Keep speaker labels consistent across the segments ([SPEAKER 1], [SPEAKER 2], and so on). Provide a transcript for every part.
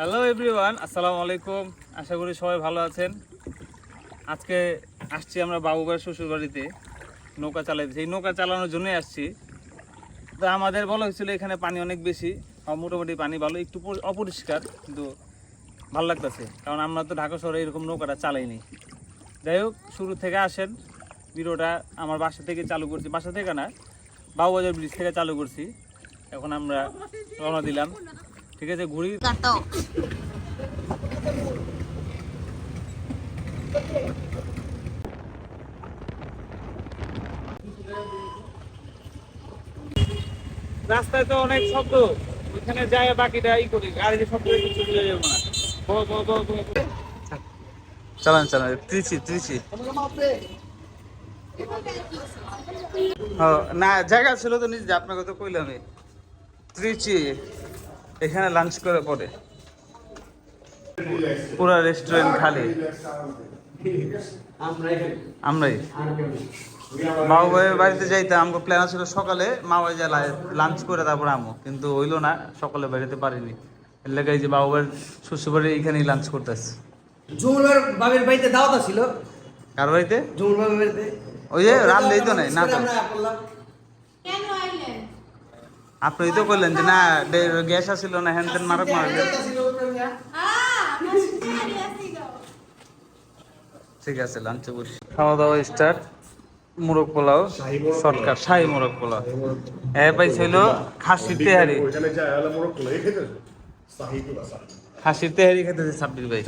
[SPEAKER 1] Hello everyone, আসসালামু আলাইকুম। আশা করি সবাই ভালো আছেন। আজকে আসছি আমরা বাবুবাড়ির শ্বশুর বাড়িতে নৌকা চালাইতে। এই নৌকা চালানোর জন্যই আসছি। তো আমাদের বলা হয়েছিল এখানে পানি অনেক বেশি, মোটামুটি পানি ভালো, একটু অপরিষ্কার, কিন্তু ভালো লাগতেছে, কারণ আমরা তো ঢাকা শহরে এরকম নৌকাটা চালাইনি। যাই হোক, শুরু থেকে আসেন। ভিডিওটা আমার বাসা থেকে চালু করছি, বাসা থেকে না, বাবুবাজার ব্রিজ থেকে চালু করছি। এখন আমরা রওনা দিলাম। ঠিক আছে, ঘুরি। রাস্তায় তো অনেক শব্দ, ওইখানে যায় বাকিটা ই করি, গাড়ির শব্দ কিছু বুঝে যাবো না। চালান চালান, ত্রিচি ত্রিচি। না, জায়গা ছিল তো নিজে, আপনাকে তো কইলামই। ত্রিচি, এখানে লাঞ্চ করে পরে পুরা রেস্টুরেন্ট খালি। আমরাই বাবু ভাইয়ের বাড়িতে যাইতে আমাকে প্ল্যান ছিল সকালে, মা বাড়ি যা লাঞ্চ করে তারপর আমো, কিন্তু হইলো না, সকালে বেরোতে পারিনি। এর লেগে এই যে বাবু ভাইয়ের শ্বশুর বাড়ি এইখানেই লাঞ্চ করতেছে।
[SPEAKER 2] জুমুর বাবির বাড়িতে দাওয়াত ছিল।
[SPEAKER 1] কার বাড়িতে?
[SPEAKER 2] জুমুর বাবির বাড়িতে।
[SPEAKER 1] ওই যে রামলেই তো নাই না তো।
[SPEAKER 3] কেন আইলেন?
[SPEAKER 1] আপনি তো বললেন যে না, গ্যাস আসছিল না, হ্যান ত্যান মারক মারবেন। ঠিক আছে, লাঞ্চে বসি। খাওয়া দাওয়া স্টার্ট। মোরগ পোলাও, শর্টকাট শাহী মোরগ পোলাও। পাইছিল খাসির তেহারি। খাসির তেহারি খেতেছে সাব্বির ভাই।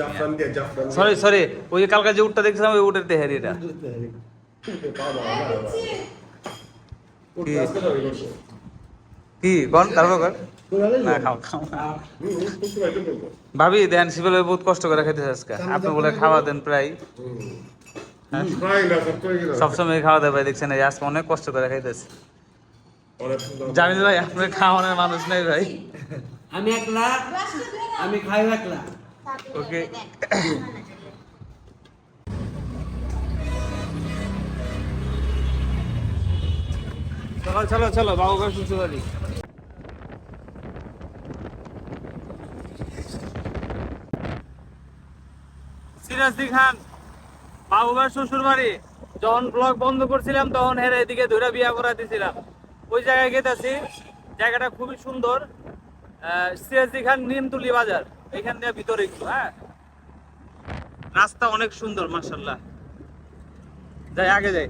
[SPEAKER 1] সরি সরি, ওই যে কালকে যে উটটা দেখছিলাম ওই উটের তেহারিটা। কি কোন তারপর না খাও খাও। ভাবি দেন সিভিল বহুত কষ্ট করে খেতে আজকে, আপনি বলে খাওয়া দেন প্রায় সবসময় খাওয়া দেয় ভাই, দেখছেন এই আজকে অনেক কষ্ট করে খাইতেছে। জামিল ভাই, আপনার খাওয়ানোর মানুষ নাই ভাই।
[SPEAKER 2] আমি একলা, আমি খাই একলা।
[SPEAKER 1] ওকে, চলো চলো চলো বাবু ভাই শ্বশুর বাড়ি। সিরাজদি খান বাবু ভাই শ্বশুর বাড়ি। যখন ব্লগ বন্ধ করছিলাম তখন হেরে এদিকে ধরে বিয়া করা দিয়েছিলাম। ওই জায়গায় গেতেছি, জায়গাটা খুবই সুন্দর। সিরাজদি খান নিমতুলি বাজার, এখান দিয়ে ভিতরে একটু। হ্যাঁ, রাস্তা অনেক সুন্দর মাশাআল্লাহ। যাই আগে যাই।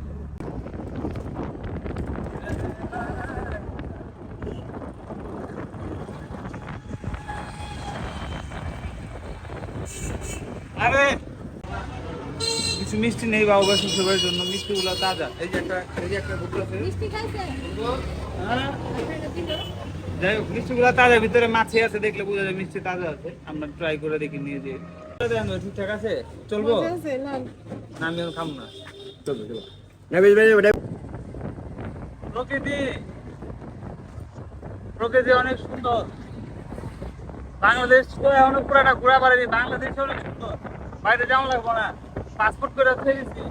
[SPEAKER 1] আরে কিছু মিষ্টি নেই বাবু ভাই শ্বশুরের জন্য, মিষ্টিগুলো তাজা। এই যে একটা বুক আছে।
[SPEAKER 3] মিষ্টি খাইছেন?
[SPEAKER 1] হ্যাঁ, যাই হোক, মিষ্টিগুলো তাজা, ভিতরে মাছি আছে, দেখলে বোঝা যায় মিষ্টি তাজা আছে। আমরা ট্রাই করে দেখি, নিয়ে যে ঠিকঠাক আছে, চলবো না? আমি খাবো না। প্রকৃতি প্রকৃতি অনেক সুন্দর। বাংলাদেশ তো এখনো পুরাটা ঘোরা পারেনি, বাংলাদেশ অনেক সুন্দর। বাইরে যাওয়া লাগবো না, পাসপোর্ট করে রেখে দিচ্ছি।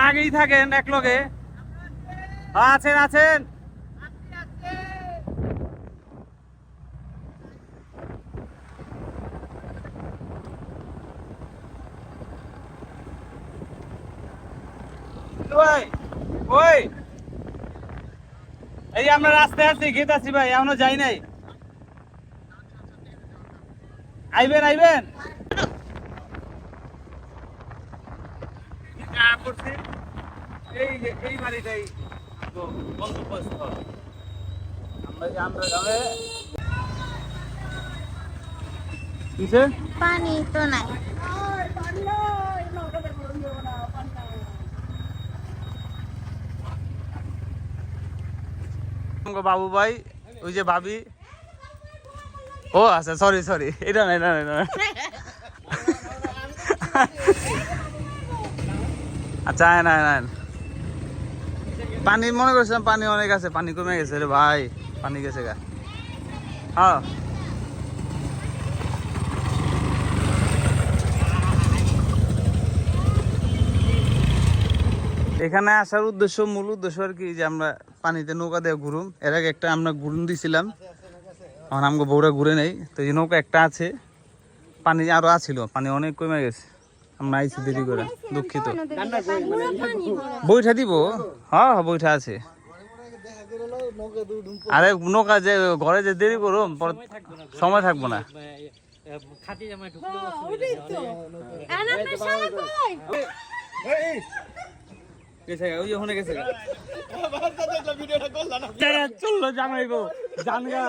[SPEAKER 1] আগেই থাকেন এক লগে। আছেন আছেন। ওই এই আমরা রাস্তায় আছি, গেট আছি ভাই, এখনো যাই নাই। আইবেন আইবেন। এই যে এই বাড়িটাই গন্তব্যস্থল। আমরা যাবে কিসে?
[SPEAKER 3] পানি তো নাই।
[SPEAKER 1] বাবু ভাই, ওই যে ভাবি। ও আচ্ছা, সরি সরি, এটা না এটা না। আচ্ছা না না, পানি মনে করছিলাম পানি অনেক আছে, পানি কমে গেছে রে ভাই, পানি গেছে গা। হ্যাঁ এখানে আসার মূল উদ্দেশ্য আর কি যে আমরা পানিতে নৌকা দিয়ে ঘুরুম। এর আগে একটা আমরা ঘুরুন দিছিলাম, এখন আমাকে বউরা ঘুরে নেই। তো এই নৌকা একটা আছে, পানি আরো আছিল, পানি অনেক কমে গেছে। আমরা আইছি দেরি করে, দুঃখিত। বইটা দিব? হ্যাঁ হ্যাঁ বইটা আছে। আরে নৌকা যে ঘরে যে দেরি করুম, সময় থাকবো না। চললো জানাইবো জানগা।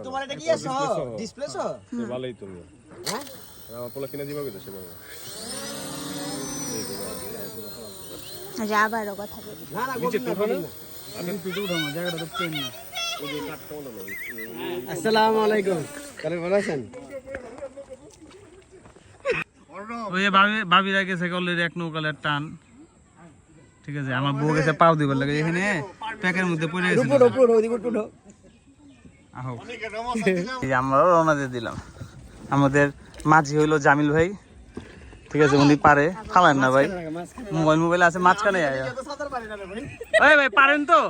[SPEAKER 2] তোমার এটা কি আছে ডিসপ্লে সহ
[SPEAKER 4] ভালোই তো হ্যাঁ আমার পোলা কিনে দিবা কইতেছে বাবা
[SPEAKER 3] আচ্ছা আবারও কথা বলি।
[SPEAKER 2] না না নিচে তো না
[SPEAKER 1] আমি ভিডিও উঠাবো, জায়গাটা তো প্লেন না।
[SPEAKER 2] আসসালামু আলাইকুম, কেমন ভালো আছেন?
[SPEAKER 1] ওই ভাবিরা গেছে অলরেডি এক নৌকালের টান, ঠিক আছে। আমার বউ গেছে পাও দিবার লাগে, এখানে প্যাকের মধ্যে পড়ে গেছে। আমরাও রওনা দিয়ে দিলাম। আমাদের মাঝি হইলো জামিল ভাই, ঠিক আছে। উনি পারে, ফালান না ভাই, মোবাইল আছে মাঝখানে। ভাই পারেন তো?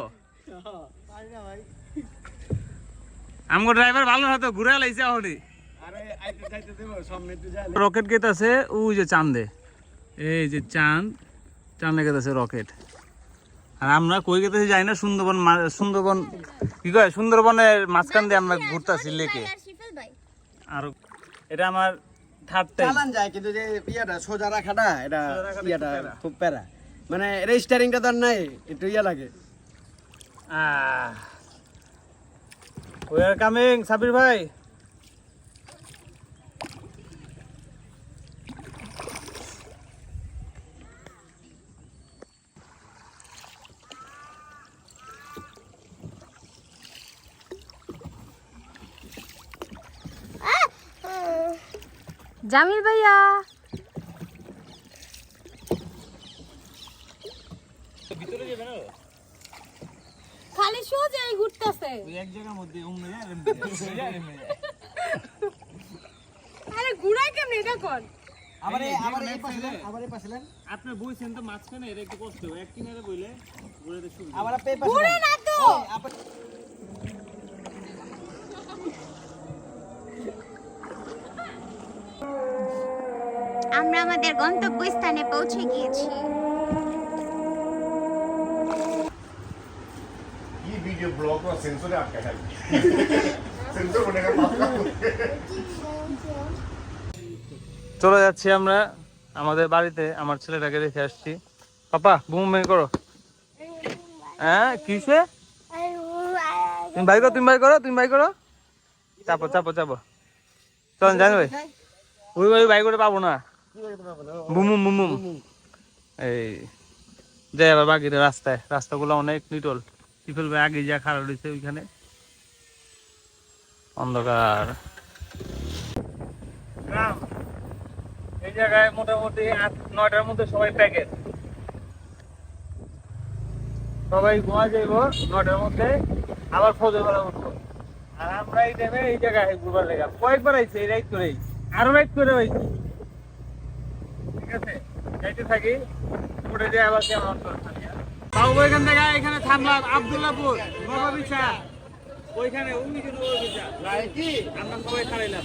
[SPEAKER 1] আমগো ড্রাইভার ভালো হতো, ঘুরে লাইছে ahori। রকেট গেট আছে ওই যে চাঁদে, এই যে চাঁদে গেট আছে রকেট। আর আমরা কই গেতেছি যাই না, সুন্দরবন কি কয়, সুন্দরবনের মাঝখান দিয়ে আমরা ঘুরতেছি লেকে। আর এটা আমার থার্ড টাইম।
[SPEAKER 2] চালান যায় কিন্তু যে পিয়াটা সোজা রাখাটা এটা পিয়াটা খুব প্যারা, মানে রেজিস্টারিংটা তো আর নাই, একটু ইয়া লাগে।
[SPEAKER 1] We are coming, সাবির ভাই।
[SPEAKER 3] জামিল ভাইয়া খালি সোজাই ঘুরতেছে।
[SPEAKER 1] এক জায়গার মধ্যে
[SPEAKER 3] আরে ঘুরাই কেমনে এটা কোন?
[SPEAKER 2] আবার এই পাশে
[SPEAKER 1] আপনি বইছেন তো মাঝখানে, এটা একটু কষ্ট, এক কিনারে বইলে ঘুরে শুরু।
[SPEAKER 2] আবার এই পাশে
[SPEAKER 3] ঘুরে না তো। আমরা আমাদের গন্তব্যস্থানে পৌঁছে গিয়েছি।
[SPEAKER 4] ये वीडियो ब्लॉग और सेंसर है आपका है सेंसर बनेगा आपका
[SPEAKER 1] চলে যাচ্ছি আমরা আমাদের বাড়িতে। আমার ছেলেটাকে রেখে আসছি। পাপা বুম বের করো। হ্যাঁ কিসে? তুমি ভাই করো। চাপো চলেন জানি ভাই। ওই ভাই করে পাবো না। বুম এই যে আবার বাকিটা রাস্তাগুলো অনেক নিটল। টিফেল ভাই আগে যা খারাপ রয়েছে ওইখানে অন্ধকার। এই জায়গায় মোটামুটি 8-9টার মধ্যে সবাই প্যাকেজ, সবাই ঘুমা যাইব 9টার মধ্যে, আবার ফজর বেলা উঠবো। আর আমরা এই টাইমে এই জায়গায় ঘুরবার লেগে কয়েকবার আইছি, এই রাইড করে আরো রাইড করে হয়েছি, ঠিক আছে। যাইতে থাকি উঠে যাই আবার কেমন বাবু। এখান থেকে এখানে থামলাম আব্দুল্লাহপুর নবাবিচা, ওইখানে আমরা সবাই খাইলাম।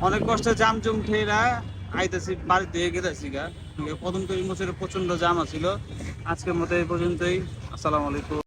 [SPEAKER 1] অনেক কষ্টে জাম জুম ঠেরা আইতেছি বাড়িতে গেতেছি গা। প্রথম তো এই বছরে প্রচন্ড জাম আছিল। আজকের মতো এই পর্যন্তই। আসসালামু আলাইকুম।